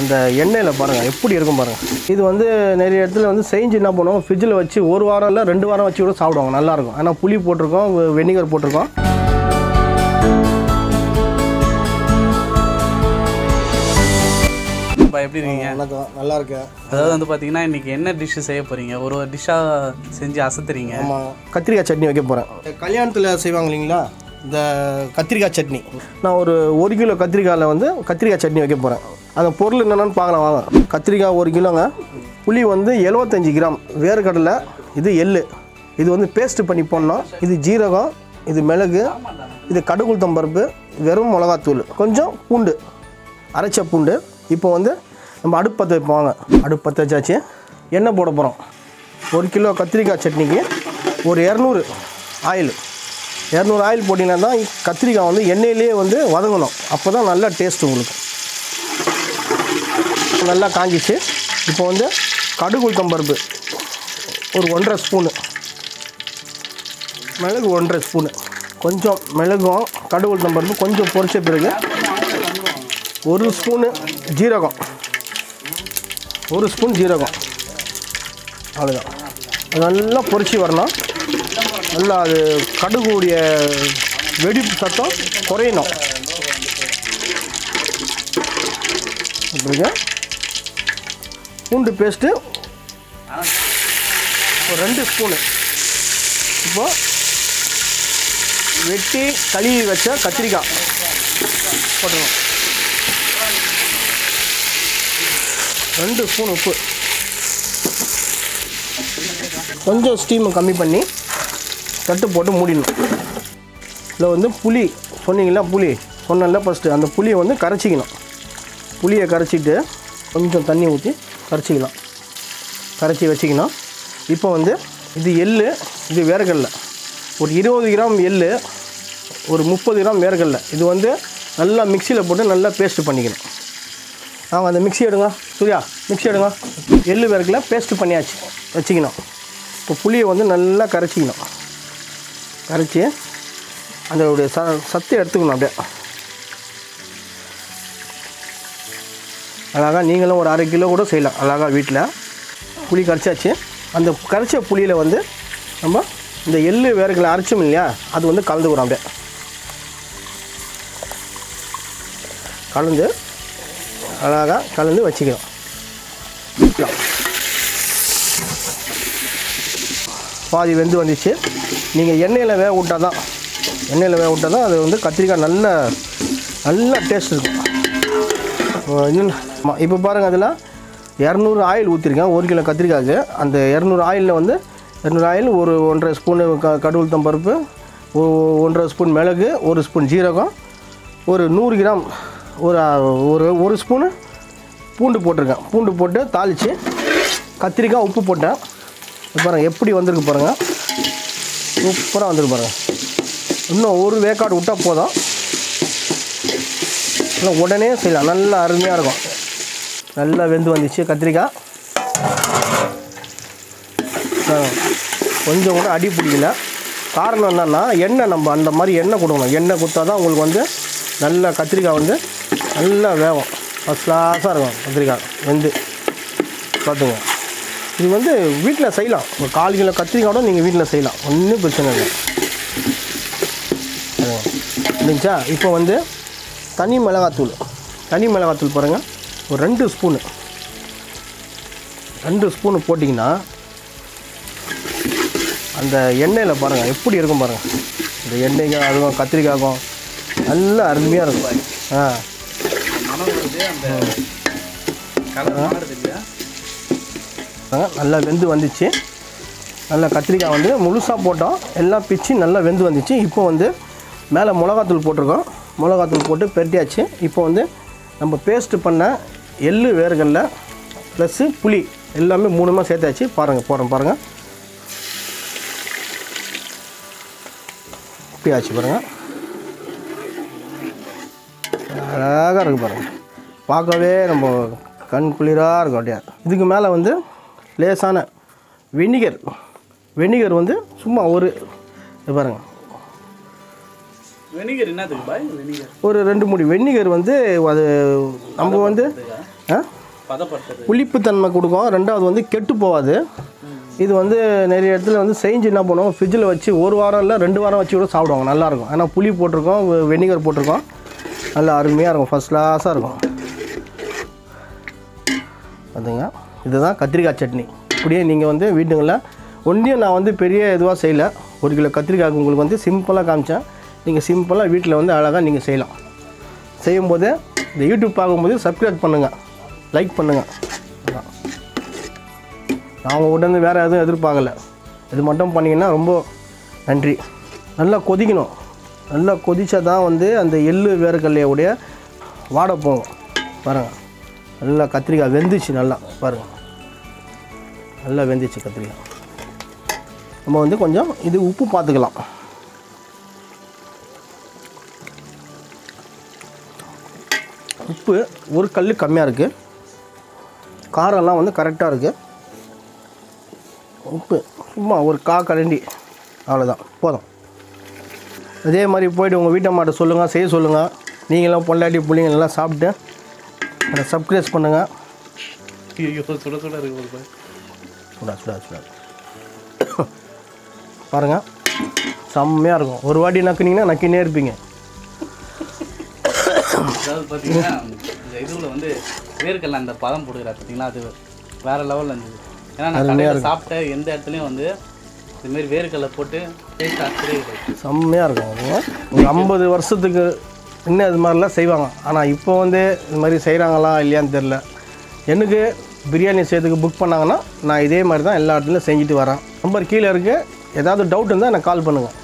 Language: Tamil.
அந்த எண்ணெயில் பாருங்கள் எப்படி இருக்கும் பாருங்கள். இது வந்து நிறைய இடத்துல வந்து செஞ்சு என்ன பண்ணுவோம், ஃப்ரிட்ஜில் வச்சு 1 வாரம் இல்லை 2 வாரம் வச்சு கூட சாப்பிடுவாங்க, நல்லாயிருக்கும். ஆனால் புளி போட்டிருக்கோம், வெனிகர் போட்டிருக்கோம். எப்படி இருக்கீங்க? வணக்கம், நல்லா இருக்கேன். அதாவது வந்து பார்த்தீங்கன்னா இன்றைக்கி என்ன டிஷ்ஷு செய்ய போகிறீங்க? ஒரு டிஷ்ஷாக செஞ்சு அசத்துறீங்க. ஆமாம், கத்திரிக்காய் சட்னி வைக்க போகிறேன். கல்யாணத்தில் செய்வாங்க இல்லைங்களா, இந்த கத்திரிக்காய் சட்னி. நான் ஒரு 1 கிலோ கத்திரிக்காயில் வந்து கத்திரிக்காய் சட்னி வைக்க போகிறேன். அந்த பொருள் என்னென்னு பார்க்கலாம் வாங்க. கத்திரிக்காய் 1 கிலோங்க, புளி வந்து 75 கிராம், வேர்க்கடலை, இது எள்ளு, இது வந்து பேஸ்ட்டு பண்ணி போடணும், இது ஜீரகம், இது மிளகு, இது கடுகு உளுத்தம் பருப்பு, வெறும் மிளகாத்தூள், கொஞ்சம் பூண்டு, அரைச்ச பூண்டு. இப்போ வந்து நம்ம அடுப்பு பற்ற வைப்போங்க. அடுப்பு பற்ற வச்சாச்சு, எண்ணெய் போட போகிறோம். 1 கிலோ கத்திரிக்காய் சட்னிக்கு ஒரு 200 ஆயில். 200 ஆயில் போட்டிங்கன்னா தான் கத்திரிக்காய் வந்து எண்ணெயிலே வந்து வதங்கணும், அப்போ தான் நல்லா டேஸ்ட் உங்களுக்கு. நல்லா காஞ்சிச்சு. இப்போ வந்து கடுகு உளுத்தம் பருப்பு ஒரு 1.5 ஸ்பூனு, மிளகு 1.5 ஸ்பூனு, கொஞ்சம் மிளகும் கடுகு உளுத்தம் பருப்பு கொஞ்சம் பொரிச்ச பிறகு 1 ஸ்பூனு ஜீரகம், 1 ஸ்பூன் ஜீரகம், அவ்வளோதான். அது நல்லா பொரிச்சு வரணும். நல்லா அது கடுகுடைய வெடிப்பு சத்தம் குறையணும். பூண்டு பேஸ்ட்டு ஒரு 2 ஸ்பூனு. இப்போது வெட்டி கழுவி வச்ச கத்திரிக்காய் போட்டுருவோம். 2 ஸ்பூன் உப்பு, கொஞ்சம் ஸ்டீமை கம்மி பண்ணி தட்டு போட்டு மூடிடணும். இதில் வந்து புளி சொன்னீங்களா, புளி சொன்னல ஃபஸ்ட்டு, அந்த புளியை வந்து கரைச்சிக்கணும். புளியை கரைச்சிட்டு கொஞ்சம் தண்ணி ஊற்றி கரைச்சிக்கலாம், கரைச்சி வச்சிக்கணும். இப்போ வந்து இது எள்ளு, இது வேர்க்கடலை, ஒரு 20 கிராம் எள்ளு, ஒரு 30 கிராம் வேர்க்கடலை. இது வந்து நல்லா மிக்சியில் போட்டு நல்லா பேஸ்ட்டு பண்ணிக்கணும். அவங்க அந்த மிக்ஸி எடுங்க சூர்யா, மிக்ஸி எடுங்க. எள்ளு வேர்க்கடலை பேஸ்ட்டு பண்ணியாச்சு, வச்சுக்கணும். இப்போ புளியை வந்து நல்லா கரைச்சிக்கணும். கரைச்சி அதோடைய சத்தை எடுத்துக்கணும். அப்படியே அழகாக நீங்களும் ஒரு 1/2 கிலோ கூட செய்யலாம் அழகாக வீட்டில். புளி கரைச்சாச்சு. அந்த கரைச்ச புளியில் வந்து நம்ம இந்த எள்ளு வேர்க்கடலை அரைச்சோம் இல்லையா, அது வந்து கலந்துக்கிறோம். அப்படியே கலந்து அழகாக கலந்து வச்சுக்கிறோம். பாதி வெந்து வந்துச்சு. நீங்கள் எண்ணெயில் வேக விட்டால் தான், எண்ணெயில் வேக விட்டால் தான் அது வந்து கத்திரிக்காய் நல்ல டேஸ்ட் இருக்கும். இன்னும் இப்போ பாருங்கள், அதில் 200 ஆயில் ஊற்றிருக்கேன் 1 கிலோ கத்திரிக்காய்க்கு. அந்த 200 ஆயிலில் வந்து 200 ஆயில், ஒரு 1.5 ஸ்பூனு கடுகு உளுத்தம் பருப்பு, 1.5 ஸ்பூன் மிளகு, 1 ஸ்பூன் ஜீரகம், ஒரு 100 கிராம் ஒரு ஸ்பூனு பூண்டு போட்டிருக்கேன். பூண்டு போட்டு தாளித்து கத்திரிக்காய் உப்பு போட்டேன். பாருங்கள் எப்படி வந்திருக்கு பாருங்கள், சூப்பராக வந்திருக்கு பாருங்கள். இன்னும் ஒரு வேக்காடு விட்டால் போதும், இல்லை உடனே செய்யலாம், நல்லா அருமையாக இருக்கும். நல்லா வெந்து வந்துச்சு கத்திரிக்காய். கொஞ்சம் கூட அடி பிடிக்கல. காரணம் என்னென்னா எண்ணெய், நம்ம அந்த மாதிரி எண்ணெய் கொடுக்கணும். எண்ணெய் கொடுத்தா தான் உங்களுக்கு வந்து நல்லா கத்திரிக்காய் வந்து நல்லா வேகும், ஃபஸ்ட் கிளாஸாக இருக்கும் கத்திரிக்காய் வெந்து. பார்த்துங்க, இது வந்து வீட்டில் செய்யலாம். ஒரு 1/4 கிலோ கத்திரிக்காயோட நீங்கள் வீட்டில் செய்யலாம், ஒன்றும் பிரச்சனை இல்லை. இருந்துச்சா? இப்போ வந்து தனி மிளகாத்தூள் பாருங்கள், ஒரு 2 ஸ்பூனு போட்டிங்கன்னா அந்த எண்ணெயில் பாருங்கள் எப்படி இருக்கும் பாருங்கள். இந்த எண்ணெய்க்கும் அதுவும் கத்திரிக்காய்க்கும் நல்லா அருமையாக இருக்கும். நல்லா வெந்து வந்துச்சு. நல்லா கத்திரிக்காய் வந்து முழுசாக போட்டோம், எல்லாம் பிச்சு நல்லா வெந்து வந்துச்சு. இப்போ வந்து மேலே மிளகாத்தூள் போட்டிருக்கோம், மிளகாத்தூள் போட்டு பெரட்டியாச்சு. இப்போ வந்து நம்ம பேஸ்ட்டு பண்ண எள்ளு வேர்க்கடலை ப்ளஸ்ஸு புளி எல்லாமே 3மா சேர்த்தாச்சு. போகிறோம் பாருங்கள், இப்படி ஆச்சு பாருங்கள், அழகாக இருக்குது பாருங்கள். பார்க்கவே நம்ம கண் குளிராக இருக்கும் அப்படியே. இதுக்கு மேலே வந்து லேசான வெனிகர் வந்து சும்மா ஒரு பாருங்கள், வெனிகர் என்னதுக்கு பாய்? வெனிகர் ஒரு 2 மூடி வெனிகர் வந்து அது நம்ம வந்து பதப்படுத்துறது புளிப்புத்தன்மை கொடுக்கும். ரெண்டாவது வந்து கெட்டு போகாது. இது வந்து நிறைய இடத்துல வந்து செஞ்சு என்ன பண்ணுவோம், ஃப்ரிட்ஜில் வச்சு 1 வாரம் இல்லை 2 வாரம் வச்சு கூட சாப்பிடுவாங்க. நல்லாயிருக்கும். ஏன்னா புளி போட்டிருக்கோம், வெனிகர் போட்டிருக்கோம், நல்லா அருமையாக இருக்கும், ஃபஸ்ட் கிளாஸாக இருக்கும். அதுங்க இதுதான் கத்திரிக்காய் சட்னி. இப்படியே நீங்கள் வந்து வீட்டுங்களில் ஒன்றையும் நான் வந்து பெரிய இதுவாக செய்யலை. 1 கிலோ கத்திரிக்காய்க்கு உங்களுக்கு வந்து சிம்பிளாக காமிச்சேன். நீங்கள் சிம்பிளாக வீட்டில் வந்து அழகாக நீங்கள் செய்யலாம். செய்யும்போது இந்த யூடியூப் பார்க்கும்போது சப்ஸ்கிரைப் பண்ணுங்கள், லைக் பண்ணுங்கள். நான் உங்கள்கிட்ட வந்து வேறு எதுவும் எதிர்பார்க்கலை. இது மட்டும் பண்ணிங்கன்னா ரொம்ப நன்றி. நல்லா கொதிக்கணும். நல்லா கொதிச்சா தான் வந்து அந்த எள்ளு வேர்க்கடலையோடைய வாடை போகும். பாருங்கள், நல்லா கத்திரிக்காய் வெந்துச்சு. நல்லா பாருங்கள், நல்லா வெந்துச்சு கத்திரிக்காய். நம்ம வந்து கொஞ்சம் இது உப்பு பார்த்துக்கலாம். உப்பு ஒரு கல் கம்மியாக இருக்குது. காரம்லாம் வந்து கரெக்டாக இருக்குது. உப்பு சும்மா ஒரு கரண்டி, அவ்வளோதான், போதும். அதே மாதிரி போய்ட்டு உங்கள் வீட்டம்மாட்ட சொல்லுங்கள், செய்ய சொல்லுங்கள். நீங்களும் பொண்டாட்டி பிள்ளைங்க எல்லாம் சாப்பிட்டு அதை சப்ஸ்கிரைப் பண்ணுங்கள். சுட சுட இருக்கு. சுடா பாருங்கள், செம்மையாக இருக்கும். ஒரு வாட்டி நக்குனீங்கன்னா நக்கினே இருப்பீங்க. அதாவது பார்த்தீங்கன்னா இந்த இதுவில் வந்து வேர்க்கடலை அந்த பதம் போடுகிற பார்த்தீங்கன்னா அது வேறு லெவலில் இருந்தது. ஏன்னா நான் கடையில் சாப்பிட்ட எந்த இடத்துலையும் வந்து இதுமாரி வேர்க்கடலை போட்டு டேஸ்ட் ஆச்சரியம் செம்மையாக இருக்கும். ஒரு 50 வருஷத்துக்கு இன்னும் இது மாதிரிலாம் செய்வாங்க. ஆனால் இப்போ வந்து இது மாதிரி செய்கிறாங்களா இல்லையான்னு தெரில. எனக்கு பிரியாணி செய்யறதுக்கு புக் பண்ணாங்கன்னா நான் இதே மாதிரி தான் எல்லா இடத்துலையும் செஞ்சுட்டு வரேன். நம்பர் கீழே இருக்குது. ஏதாவது டவுட் இருந்தால் எனக்கு கால் பண்ணுங்கள்.